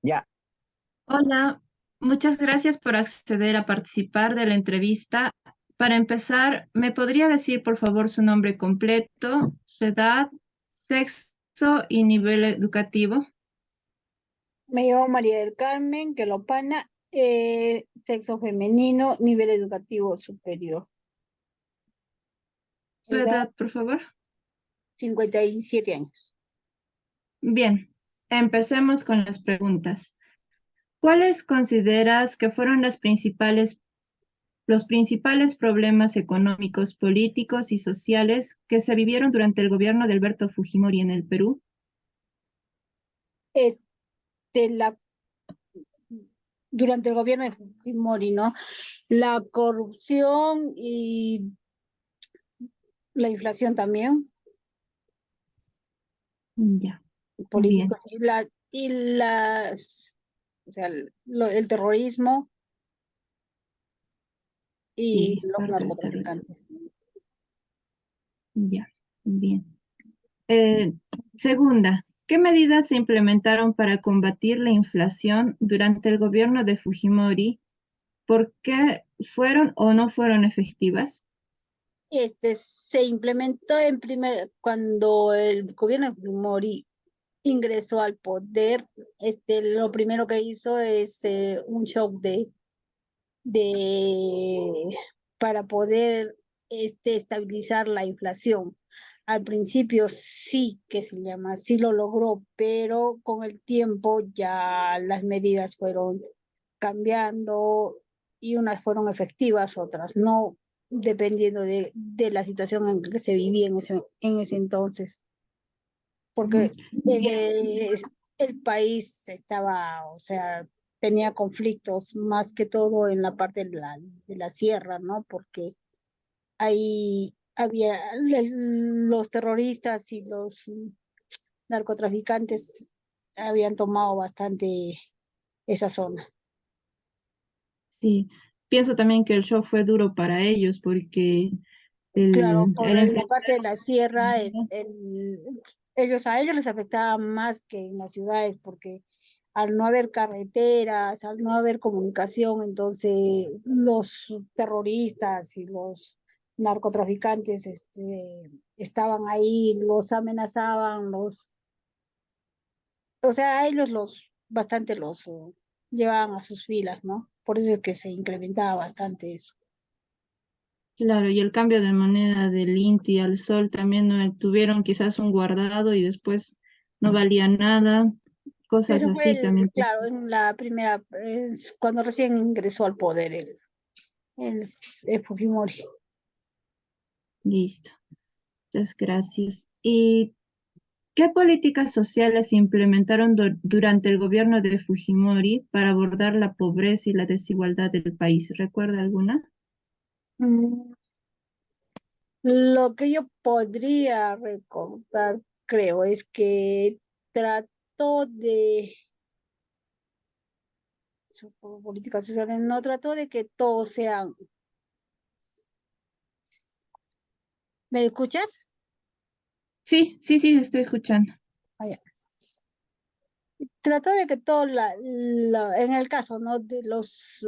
Ya, Hola, muchas gracias por acceder a participar de la entrevista. Para empezar, ¿me podría decir por favor su nombre completo, su edad, sexo y nivel educativo? Me llamo María del Carmen Quelopana, sexo femenino, nivel educativo superior. Su Edad edad, por favor. 57 años. Bien, empecemos con las preguntas. ¿Cuáles consideras que fueron los principales problemas económicos, políticos y sociales que se vivieron durante el gobierno de Alberto Fujimori en el Perú? Eh, de la, Durante el gobierno de Fujimori, ¿no? La corrupción y la inflación también, Ya, bien. políticos, o sea, el terrorismo y Sí, los parte del terrorismo. narcotraficantes. Ya, bien. Eh, Segunda, ¿qué medidas se implementaron para combatir la inflación durante el gobierno de Fujimori? ¿Por qué fueron o no fueron efectivas? Se implementó cuando el gobierno de Fujimori ingresó al poder. Lo primero que hizo es un shock de para poder estabilizar la inflación. Al principio sí que se llama, sí lo logró, pero con el tiempo ya las medidas fueron cambiando y unas fueron efectivas, otras no, dependiendo de la situación en que se vivía en ese entonces, Mm, porque el país estaba, o sea, tenía conflictos más que todo en la parte de la sierra, ¿no? Porque ahí había los terroristas y los narcotraficantes habían tomado bastante esa zona. sí, pienso también que el shock fue duro para ellos porque Claro, por el la parte de la sierra, enfrentar. a ellos les afectaba más que en las ciudades, porque al no haber carreteras, al no haber comunicación, entonces los terroristas y los narcotraficantes estaban ahí, los amenazaban, o sea, a ellos bastante los llevaban a sus filas, ¿no? Por eso es que se incrementaba bastante eso. Claro, y el cambio de moneda del INTI al sol también no tuvieron quizás un guardado y después no valía nada, cosas Eso fue, así también. claro, en la primera, cuando recién ingresó al poder el, el Fujimori. Listo, muchas gracias. ¿Y qué políticas sociales se implementaron durante el gobierno de Fujimori para abordar la pobreza y la desigualdad del país? ¿Recuerda alguna? Mm, Lo que yo podría recordar, creo, es que trató de, políticas sociales, no trató de que todos sean, ¿me escuchas? Sí, sí, sí, estoy escuchando. Ah, ya. Trató de que todos, en el caso, ¿no? De los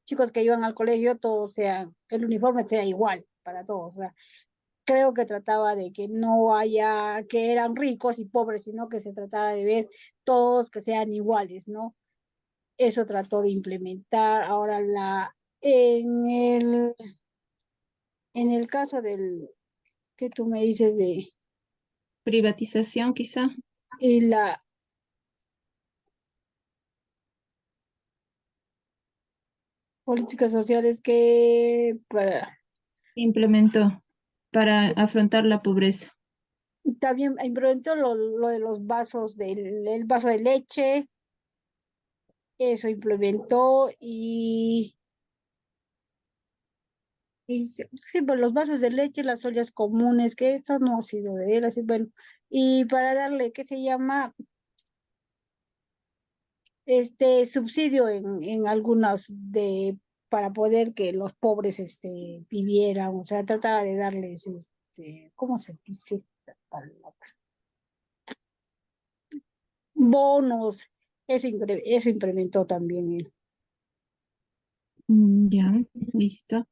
chicos que iban al colegio, todos sean, el uniforme sea igual para todos. O sea, creo que trataba de que no haya, que eran ricos y pobres, sino que se trataba de ver todos que sean iguales, ¿no? Eso trató de implementar. Ahora, en el, en el caso del que tú me dices de Privatización, quizá. la políticas sociales que para Implementó para afrontar la pobreza. también implementó lo de los vasos el vaso de leche, eso implementó y sí, pues los vasos de leche, las ollas comunes, que esto no ha sido de él, así bueno, y para darle, ¿qué se llama? Subsidio en algunas para poder que los pobres vivieran, o sea, trataba de darles ¿cómo se dice esta palabra? Bonos, Eso implementó también él. Ya, listo.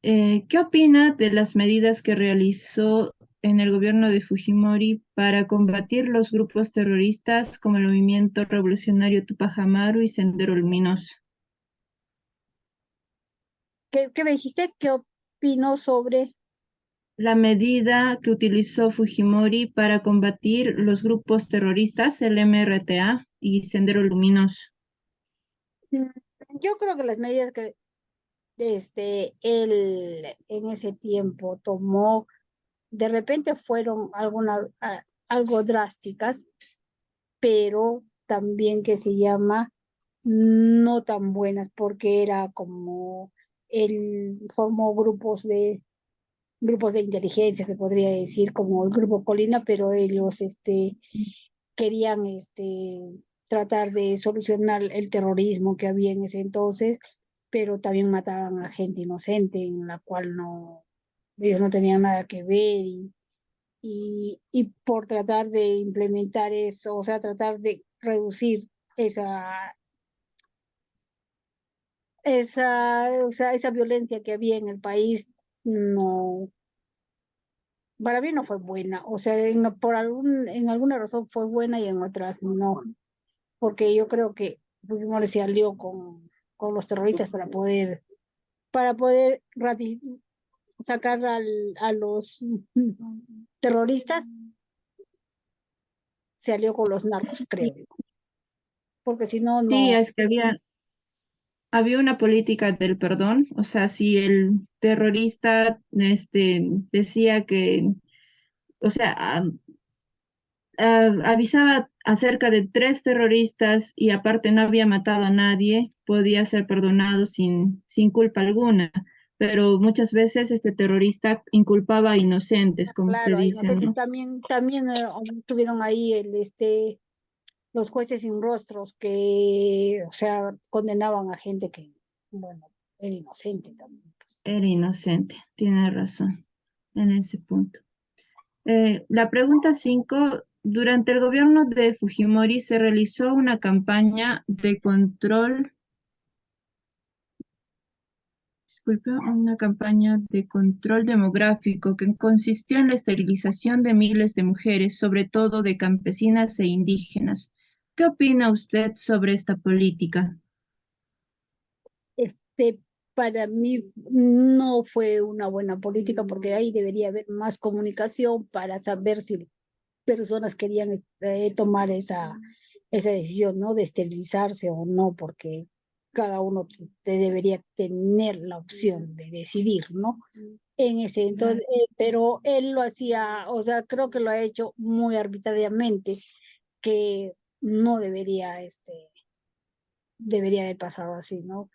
¿Qué opina de las medidas que realizó en el gobierno de Fujimori para combatir los grupos terroristas como el Movimiento Revolucionario Tupac Amaru y Sendero Luminoso? ¿Qué me dijiste? ¿Qué opino sobre? La medida que utilizó Fujimori para combatir los grupos terroristas, el MRTA y Sendero Luminoso. Mm, Yo creo que las medidas que él en ese tiempo tomó, de repente fueron algo drásticas, pero también que se llama no tan buenas, porque era como él formó grupos de inteligencia, se podría decir, como el grupo Colina, pero ellos querían tratar de solucionar el terrorismo que había en ese entonces, pero también mataban a gente inocente, en la cual ellos no tenían nada que ver, y por tratar de implementar eso, o sea, tratar de reducir o sea, esa violencia que había en el país, no, para mí no fue buena, o sea, en alguna razón fue buena y en otras no, porque yo creo que Fujimori se alió con los terroristas para poder sacar a los terroristas, se alió con los narcos, creo, porque si no, Sí, no, es que había una política del perdón, o sea, si el terrorista decía que, o sea, avisaba acerca de tres terroristas y aparte no había matado a nadie, podía ser perdonado sin culpa alguna. Pero muchas veces este terrorista inculpaba a inocentes, como usted claro, hay dice, inocentes. ¿no? También tuvieron ahí los jueces sin rostros que, o sea, condenaban a gente que, bueno, era inocente también, pues. Era inocente, tiene razón en ese punto. La pregunta 5. Durante el gobierno de Fujimori se realizó una campaña de control, disculpe, una campaña de control demográfico que consistió en la esterilización de miles de mujeres, sobre todo de campesinas e indígenas. ¿Qué opina usted sobre esta política? Este, para mí no fue una buena política porque ahí debería haber más comunicación para saber si personas querían tomar esa decisión, ¿no? De esterilizarse o no, porque cada uno debería tener la opción de decidir, ¿no? En ese entonces, pero él lo hacía, o sea, creo que lo ha hecho muy arbitrariamente, que no debería haber pasado así, ¿no?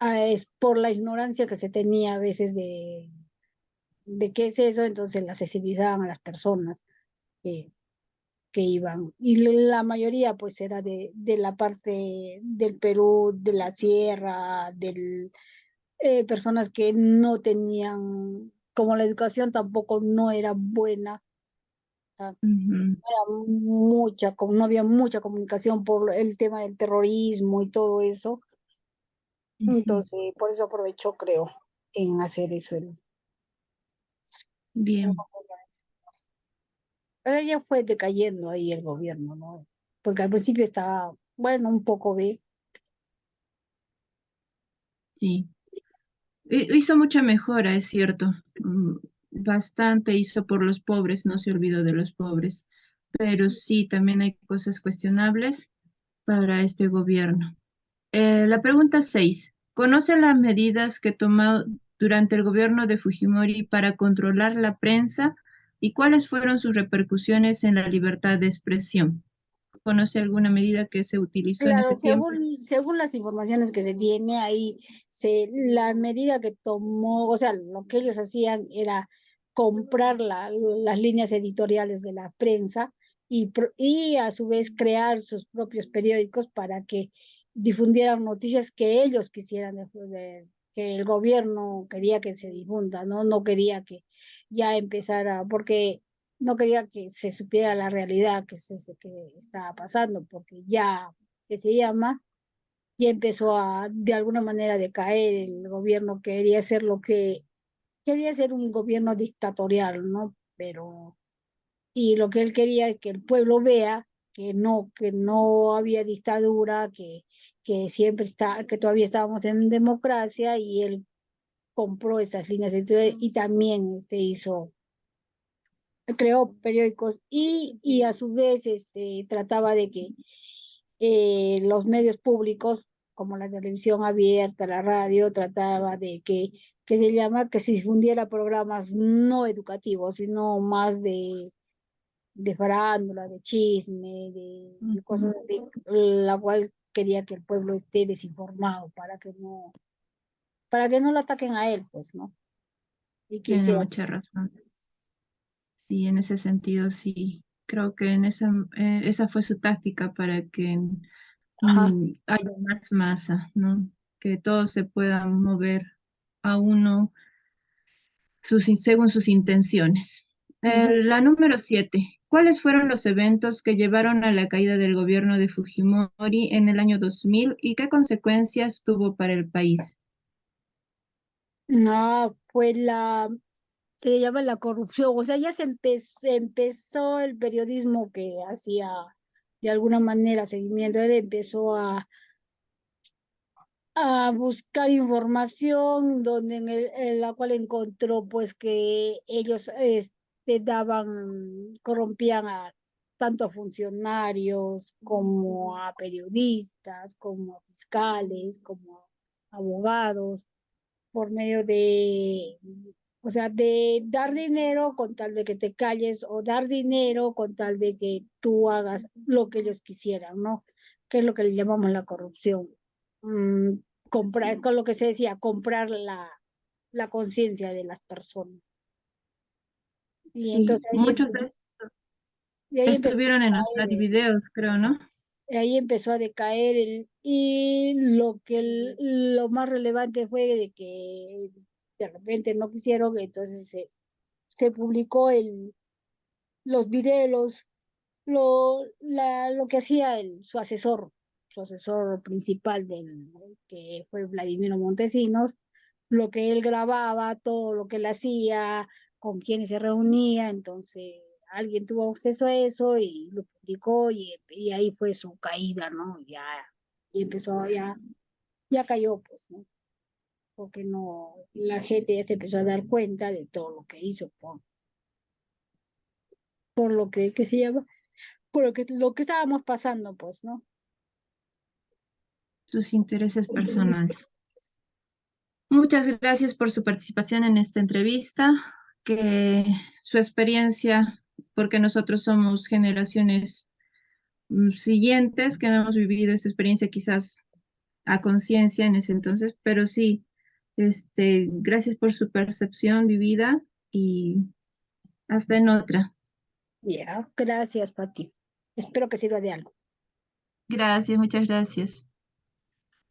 Es por la ignorancia que se tenía a veces de qué es eso, entonces las sensibilizaban a las personas que, que iban. Y la mayoría pues era de la parte del Perú, de la sierra, personas que no tenían, como la educación tampoco no era buena, ah, Ujú, no había mucha comunicación por el tema del terrorismo y todo eso. ujú. Entonces, por eso aprovechó, creo, en hacer eso. Bien, Pero ya fue decayendo ahí el gobierno, ¿no? Porque al principio estaba, bueno, un poco bien. sí. Hizo mucha mejora, es cierto. Bastante hizo por los pobres, no se olvidó de los pobres. Pero sí, también hay cosas cuestionables para este gobierno. La pregunta 6. ¿Conoce las medidas que tomó durante el gobierno de Fujimori para controlar la prensa y cuáles fueron sus repercusiones en la libertad de expresión? ¿Conoce alguna medida que se utilizó en Claro, ese tiempo? según las informaciones que se tiene ahí, la medida que tomó, o sea, lo que ellos hacían era comprar las líneas editoriales de la prensa y a su vez crear sus propios periódicos para que difundieran noticias que ellos quisieran, que el gobierno quería que se difunda, ¿no? No quería que ya empezara, porque no quería que se supiera la realidad que estaba pasando, porque ya, que se llama, ya empezó a, de alguna manera, decaer el gobierno, quería ser lo que, quería ser un gobierno dictatorial, ¿no? Pero, y lo que él quería es que el pueblo vea que no había dictadura, que siempre está, que todavía estábamos en democracia, y él compró esas líneas de y también creó periódicos y a su vez trataba de que los medios públicos, como la televisión abierta, la radio, trataba de que se llama, que se difundiera programas no educativos, sino más de farándula, de chisme, de Ujú. cosas así, la cual quería que el pueblo esté desinformado para que no lo ataquen a él, pues, ¿no? Y que Tiene hiciera mucha razón. Sí, en ese sentido, sí. Creo que esa fue su táctica para que ajá. haya más masa, ¿no? Que todos se puedan mover a uno según sus intenciones. Ujú. La número 7. ¿Cuáles fueron los eventos que llevaron a la caída del gobierno de Fujimori en el año 2000 y qué consecuencias tuvo para el país? No, pues que le llaman la corrupción, o sea, ya empezó el periodismo que hacía de alguna manera seguimiento, él empezó a buscar información donde en la cual encontró pues que ellos corrompían a tanto a funcionarios como a periodistas, como a fiscales, como a abogados por medio o sea, de dar dinero con tal de que te calles o dar dinero con tal de que tú hagas lo que ellos quisieran, ¿no? Que es lo que le llamamos la corrupción. Mm, comprar, con lo que se decía, comprar la conciencia de las personas. Y Sí, entonces muchos de estos ahí empezó a estuvieron en los decaer, videos, creo, ¿no? ahí empezó a decaer y lo más relevante fue de que de repente no quisieron, entonces se publicó los videos, lo que hacía su asesor principal que fue Vladimiro Montesinos, lo que él grababa, todo lo que él hacía, con quienes se reunía, entonces alguien tuvo acceso a eso y lo publicó y ahí fue su caída, ¿no? Ya, y empezó, ya cayó, pues, ¿no? Porque no, la gente ya se empezó a dar cuenta de todo lo que hizo por lo que se llama, por lo que estábamos pasando, pues, ¿no? Sus intereses personales. Muchas gracias por su participación en esta entrevista, que su experiencia, porque nosotros somos generaciones siguientes que no hemos vivido esta experiencia quizás a conciencia en ese entonces, pero sí, gracias por su percepción vivida y hasta en otra. Ya, gracias, Pati. Espero que sirva de algo. Gracias, muchas gracias.